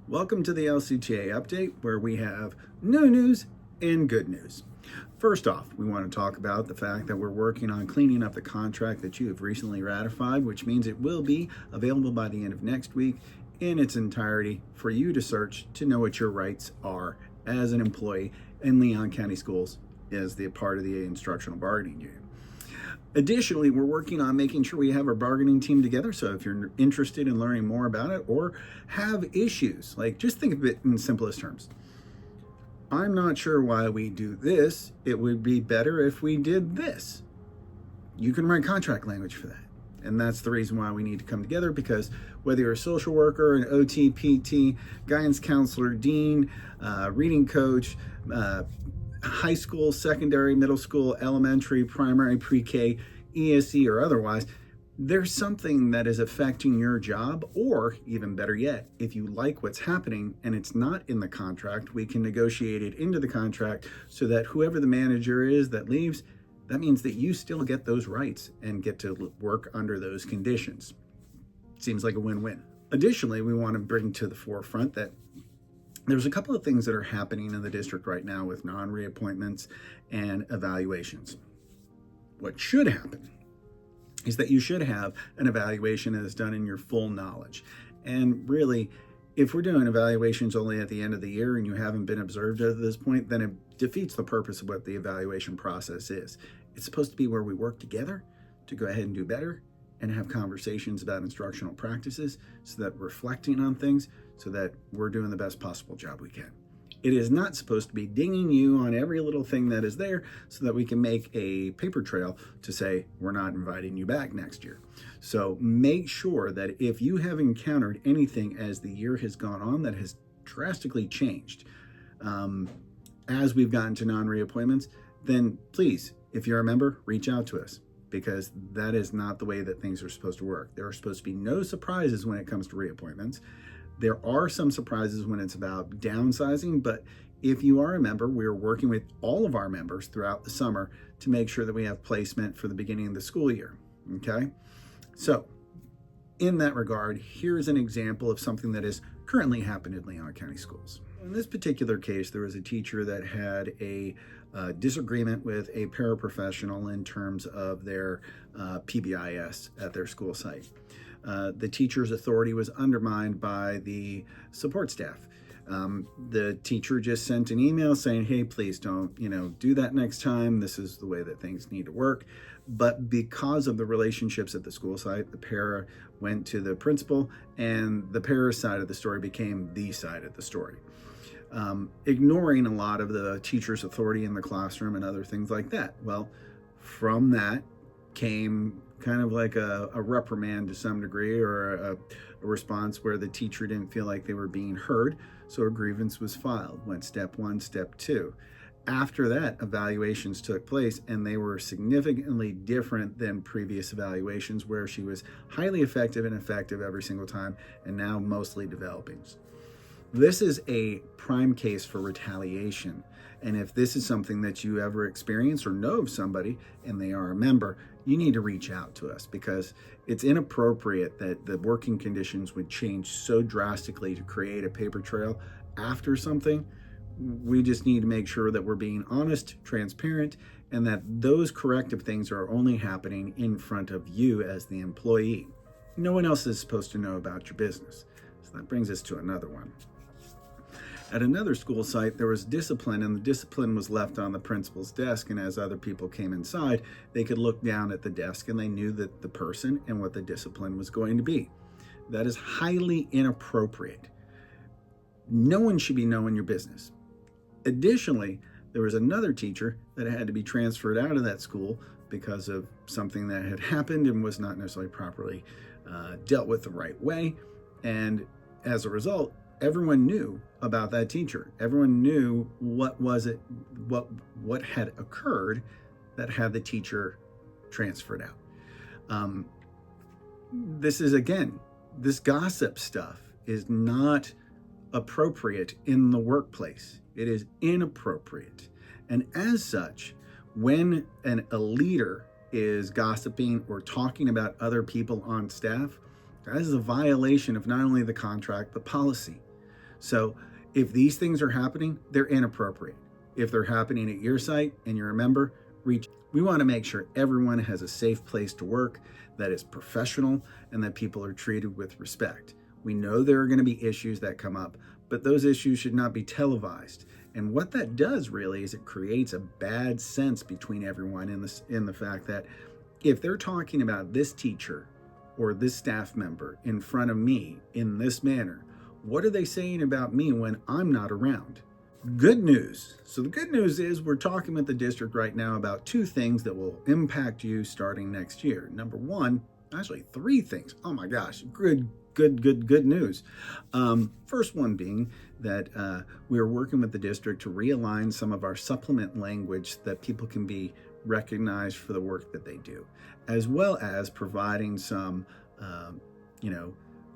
Welcome to the LCTA update, where we have no news and good news. First off, we want to talk about the fact that we're working on cleaning up the contract that you have recently ratified, which means it will be available by the end of next week in its entirety for you to search to know what your rights are as an employee in Leon County Schools as the part of the instructional bargaining unit. Additionally, we're working on making sure we have our bargaining team together. So if you're interested in learning more about it or have issues, like just think of it in simplest terms. I'm not sure why we do this. It would be better if we did this. You can write contract language for that. And that's the reason why we need to come together, because whether you're a social worker, an OT, PT, guidance counselor, dean, reading coach, high school, secondary, middle school, elementary, primary, pre-K, ESE, or otherwise, there's something that is affecting your job, or even better yet, if you like what's happening and it's not in the contract, we can negotiate it into the contract so that whoever the manager is that leaves, that means that you still get those rights and get to work under those conditions. Seems like a win-win. Additionally, we want to bring to the forefront that there's a couple of things that are happening in the district right now with non-reappointments and evaluations. What should happen is that you should have an evaluation that is done in your full knowledge. And really, if we're doing evaluations only at the end of the year and you haven't been observed at this point, then it defeats the purpose of what the evaluation process is. It's supposed to be where we work together to go ahead and do better and have conversations about instructional practices, so that reflecting on things, so that we're doing the best possible job we can. It is not supposed to be dinging you on every little thing that is there so that we can make a paper trail to say we're not inviting you back next year. So make sure that if you have encountered anything as the year has gone on that has drastically changed, as we've gotten to non-reappointments, then please, if you're a member, reach out to us, because that is not the way that things are supposed to work. There are supposed to be no surprises when it comes to reappointments. There are some surprises when it's about downsizing, but if you are a member, we are working with all of our members throughout the summer to make sure that we have placement for the beginning of the school year, okay? So in that regard, here's an example of something that has currently happened in Leon County Schools. In this particular case, there was a teacher that had a disagreement with a paraprofessional in terms of their PBIS at their school site. The teacher's authority was undermined by the support staff. The teacher just sent an email saying, hey, please don't, do that next time. This is the way that things need to work. But because of the relationships at the school site, the para went to the principal, and the para side of the story became the side of the story. Ignoring a lot of the teacher's authority in the classroom and other things like that. Well, from that came kind of like a reprimand to some degree, or a response where the teacher didn't feel like they were being heard. So a grievance was filed, went step 1, step 2. After that, evaluations took place, and they were significantly different than previous evaluations, where she was highly effective and effective every single time, and now mostly developing. This is a prime case for retaliation. And if this is something that you ever experience or know of somebody and they are a member, you need to reach out to us, because it's inappropriate that the working conditions would change so drastically to create a paper trail after something. We just need to make sure that we're being honest, transparent, and that those corrective things are only happening in front of you as the employee. No one else is supposed to know about your business. So that brings us to another one. At another school site, there was discipline, and the discipline was left on the principal's desk, and as other people came inside, they could look down at the desk and they knew that the person and what the discipline was going to be. That is highly inappropriate. No one should be knowing your business. Additionally, there was another teacher that had to be transferred out of that school because of something that had happened and was not necessarily properly dealt with the right way. And as a result, everyone knew about that teacher. Everyone knew what had occurred that had the teacher transferred out. This gossip stuff is not appropriate in the workplace. It is inappropriate. And as such, when a leader is gossiping or talking about other people on staff, that is a violation of not only the contract, but policy. So if these things are happening, they're inappropriate. If they're happening at your site and you're a member, reach. We want to make sure everyone has a safe place to work that is professional and that people are treated with respect. We know there are going to be issues that come up, but those issues should not be televised. And what that does really is it creates a bad sense between everyone in the fact that if they're talking about this teacher or this staff member in front of me in this manner, what are they saying about me when I'm not around? Good news. So the good news is we're talking with the district right now about two things that will impact you starting next year. Number one, actually three things. Oh my gosh, good news. First one being that we are working with the district to realign some of our supplement language that people can be recognized for the work that they do, as well as providing some,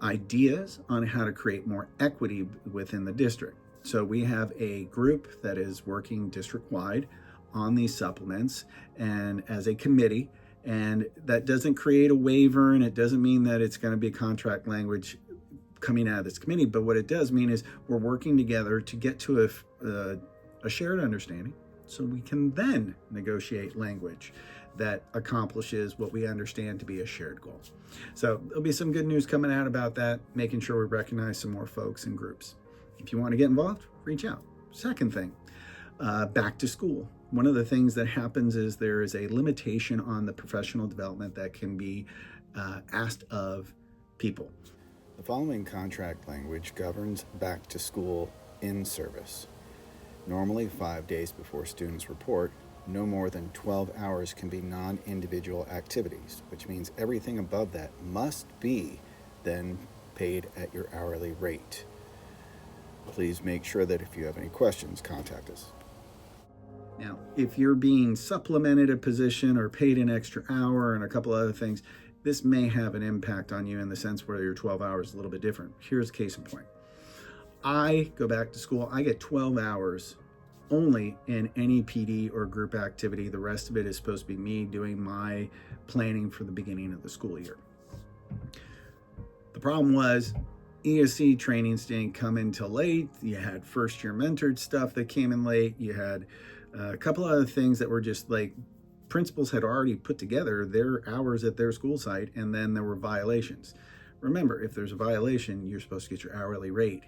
ideas on how to create more equity within the district. So we have a group that is working district-wide on these supplements and as a committee, and that doesn't create a waiver, and it doesn't mean that it's going to be contract language coming out of this committee, but what it does mean is we're working together to get to a shared understanding so we can then negotiate language that accomplishes what we understand to be a shared goal. So there'll be some good news coming out about that, making sure we recognize some more folks and groups. If you want to get involved, reach out. Second thing, back to school. One of the things that happens is there is a limitation on the professional development that can be asked of people. The following contract language governs back to school in service. Normally 5 days before students report, no more than 12 hours can be non-individual activities, which means everything above that must be then paid at your hourly rate. Please make sure that if you have any questions, contact us. Now, if you're being supplemented a position or paid an extra hour and a couple other things, this may have an impact on you in the sense where your 12 hours is a little bit different. Here's a case in point. I go back to school, I get 12 hours only in any PD or group activity. The rest of it is supposed to be me doing my planning for the beginning of the school year. The problem was ESC trainings didn't come in till late. You had first year mentored stuff that came in late. You had a couple other things that were just like principals had already put together their hours at their school site, and then there were violations. Remember, if there's a violation, you're supposed to get your hourly rate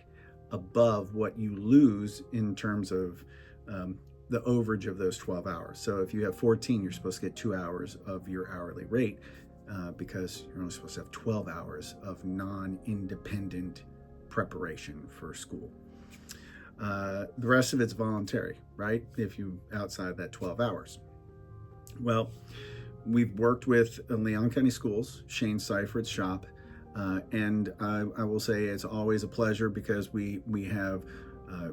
above what you lose in terms of the overage of those 12 hours. So if you have 14, you're supposed to get 2 hours of your hourly rate because you're only supposed to have 12 hours of non-independent preparation for school. The rest of it's voluntary, right? If you outside that 12 hours. Well, we've worked with Leon County Schools, Shane Seifert's shop, and I will say it's always a pleasure because we have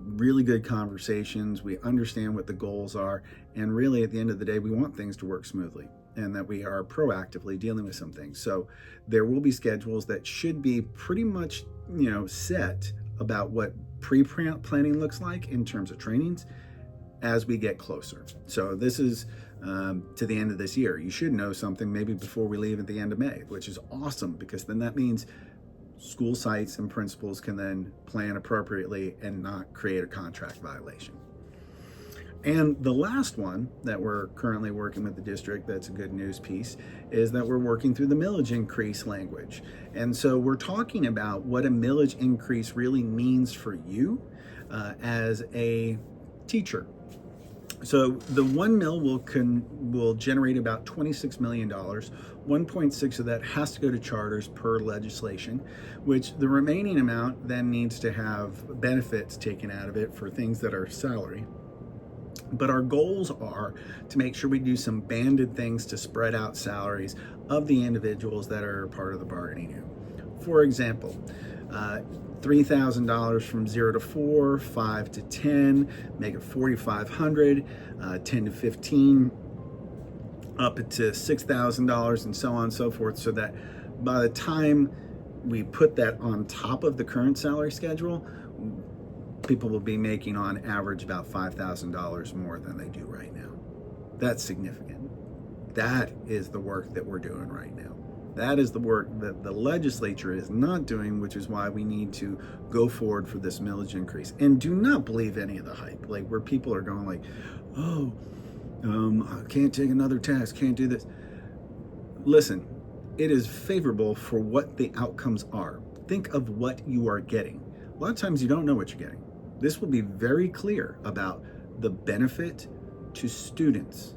really good conversations. We understand what the goals are, and really at the end of the day, we want things to work smoothly and that we are proactively dealing with some things. So there will be schedules that should be pretty much, set about what pre-planning looks like in terms of trainings as we get closer. So this is to the end of this year. You should know something maybe before we leave at the end of May, which is awesome because then that means school sites and principals can then plan appropriately and not create a contract violation. And the last one that we're currently working with the district, that's a good news piece, is that we're working through the millage increase language. And so we're talking about what a millage increase really means for you as a teacher. So the 1 mil will generate about $26 million. 1.6 of that has to go to charters per legislation, which the remaining amount then needs to have benefits taken out of it for things that are salary. But our goals are to make sure we do some banded things to spread out salaries of the individuals that are part of the bargaining unit. For example, $3,000 from 0 to 4, 5 to 10, make it $4,500, 10 to 15, up to $6,000, and so on and so forth, so that by the time we put that on top of the current salary schedule, people will be making on average about $5,000 more than they do right now. That's significant. That is the work that we're doing right now. That is the work that the legislature is not doing, which is why we need to go forward for this millage increase. And do not believe any of the hype, like where people are going like, oh, I can't take another test, can't do this. Listen, it is favorable for what the outcomes are. Think of what you are getting. A lot of times you don't know what you're getting. This will be very clear about the benefit to students.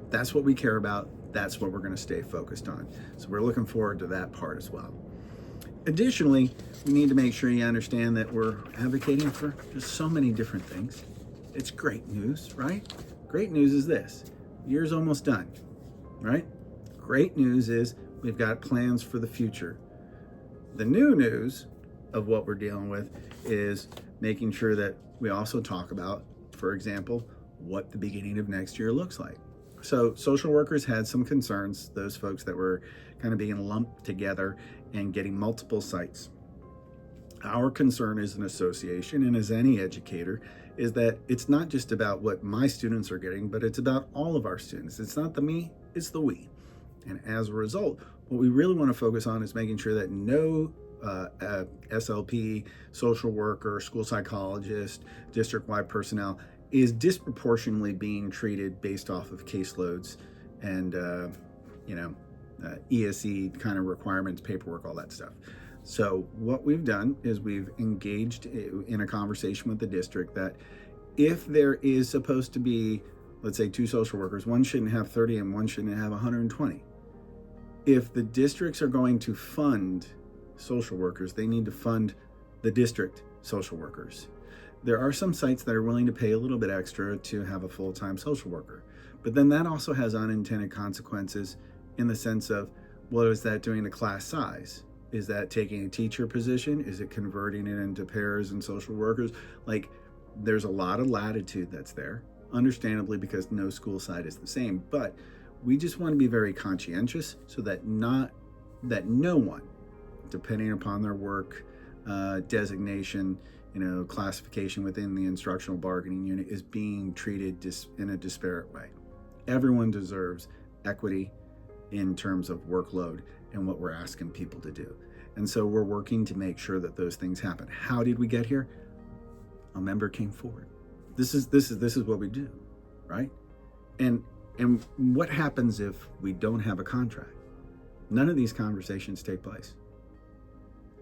That's what we care about. That's what we're going to stay focused on. So we're looking forward to that part as well. Additionally, we need to make sure you understand that we're advocating for just so many different things. It's great news, right? Great news is this: year's almost done, right? Great news is we've got plans for the future. The new news of what we're dealing with is making sure that we also talk about, for example, what the beginning of next year looks like. So social workers had some concerns, those folks that were kind of being lumped together and getting multiple sites. Our concern as an association and as any educator is that it's not just about what my students are getting, but it's about all of our students. It's not the me, it's the we. And as a result, what we really want to focus on is making sure that no SLP, social worker, school psychologist, district-wide personnel is disproportionately being treated based off of caseloads and ESE kind of requirements, paperwork, all that stuff. So what we've done is we've engaged in a conversation with the district that if there is supposed to be, let's say, 2 social workers, one shouldn't have 30 and one shouldn't have 120. If the districts are going to fund social workers, they need to fund the district social workers. There are some sites that are willing to pay a little bit extra to have a full-time social worker, but then that also has unintended consequences in the sense of, what is that doing to class size? Is that taking a teacher position? Is it converting it into pairs and social workers? Like, there's a lot of latitude that's there, understandably, because no school site is the same, but we just want to be very conscientious so that no one, depending upon their work designation, classification within the instructional bargaining unit, is being treated in a disparate way. Everyone deserves equity in terms of workload and what we're asking people to do. And so we're working to make sure that those things happen. How did we get here? A member came forward. This is what we do, right? And what happens if we don't have a contract? None of these conversations take place.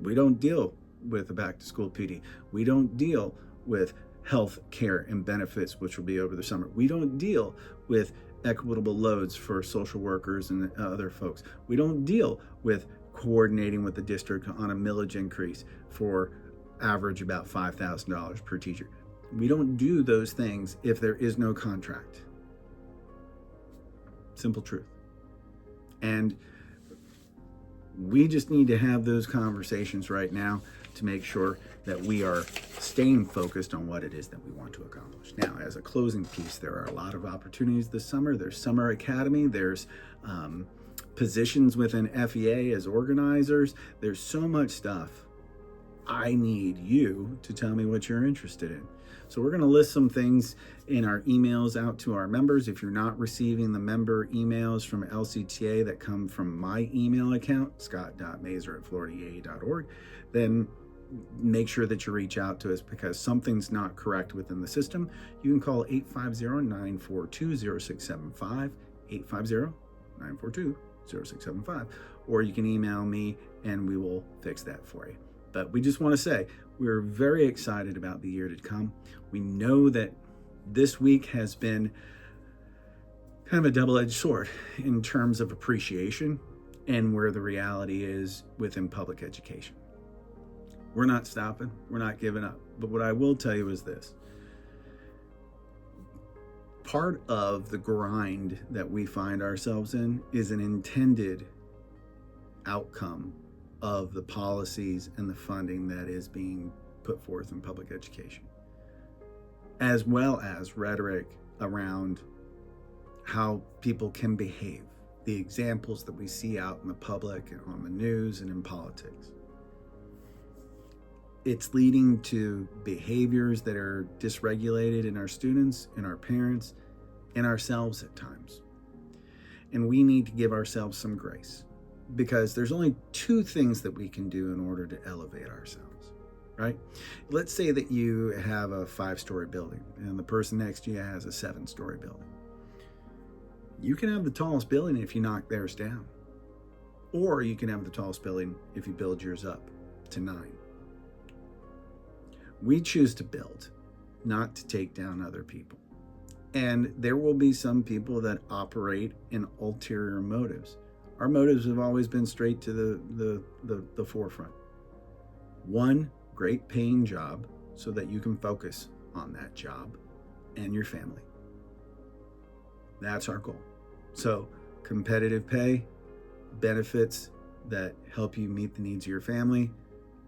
We don't deal with a back-to-school PD. We don't deal with health care and benefits, which will be over the summer. We don't deal with equitable loads for social workers and other folks. We don't deal with coordinating with the district on a millage increase for average about $5,000 per teacher. We don't do those things if there is no contract. Simple truth. And we just need to have those conversations right now to make sure that we are staying focused on what it is that we want to accomplish. Now, as a closing piece, there are a lot of opportunities this summer. There's Summer Academy. There's positions within FEA as organizers. There's so much stuff. I need you to tell me what you're interested in. So we're going to list some things in our emails out to our members. If you're not receiving the member emails from LCTA that come from my email account, scott.mazer@floridaea.org, then make sure that you reach out to us because something's not correct within the system. You can call 850-942-0675, 850-942-0675, or you can email me and we will fix that for you. But we just want to say we're very excited about the year to come. We know that this week has been kind of a double-edged sword in terms of appreciation and where the reality is within public education. We're not stopping. We're not giving up. But what I will tell you is this. Part of the grind that we find ourselves in is an intended outcome of the policies and the funding that is being put forth in public education, as well as rhetoric around how people can behave, the examples that we see out in the public and on the news and in politics. It's leading to behaviors that are dysregulated in our students, in our parents, and ourselves at times. And we need to give ourselves some grace. because there's only two things that we can do in order to elevate ourselves, right? Let's say that you have a 5-story building and the person next to you has a 7-story building. You can have the tallest building if you knock theirs down, or you can have the tallest building if you build yours up to 9. We choose to build, not to take down other people. And there will be some people that operate in ulterior motives. Our motives have always been straight to the forefront. One, great paying job so that you can focus on that job and your family. That's our goal. So competitive pay, benefits that help you meet the needs of your family,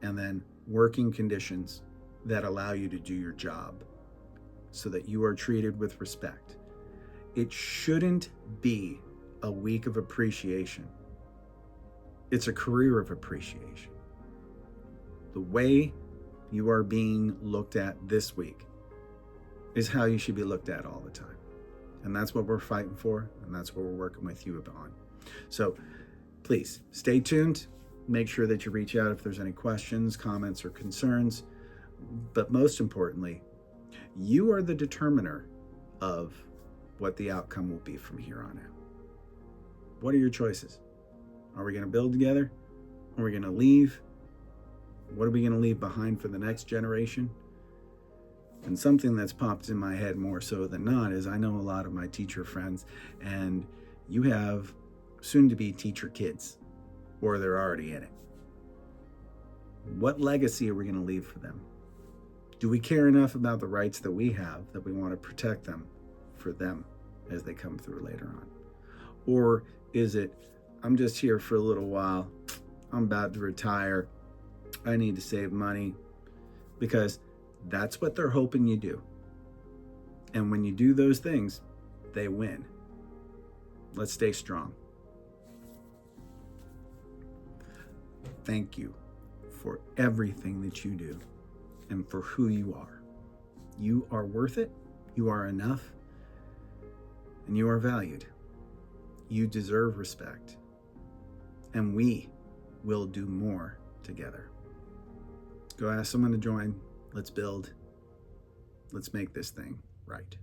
and then working conditions that allow you to do your job so that you are treated with respect. It shouldn't be a week of appreciation. It's a career of appreciation. The way you are being looked at this week is how you should be looked at all the time. And that's what we're fighting for, and that's what we're working with you on. So please stay tuned. Make sure that you reach out if there's any questions, comments, or concerns. But most importantly, you are the determiner of what the outcome will be from here on out. What are your choices? Are we going to build together? Are we going to leave? What are we going to leave behind for the next generation? And something that's popped in my head more so than not is I know a lot of my teacher friends, and you have soon-to-be teacher kids, or they're already in it. What legacy are we going to leave for them? Do we care enough about the rights that we have that we want to protect them for them as they come through later on? Or is it, I'm just here for a little while, I'm about to retire, I need to save money? Because that's what they're hoping you do. And when you do those things, they win. Let's stay strong. Thank you for everything that you do and for who you are. You are worth it. You are enough. And you are valued. You deserve respect. And we will do more together. Go ask someone to join. Let's build. Let's make this thing right.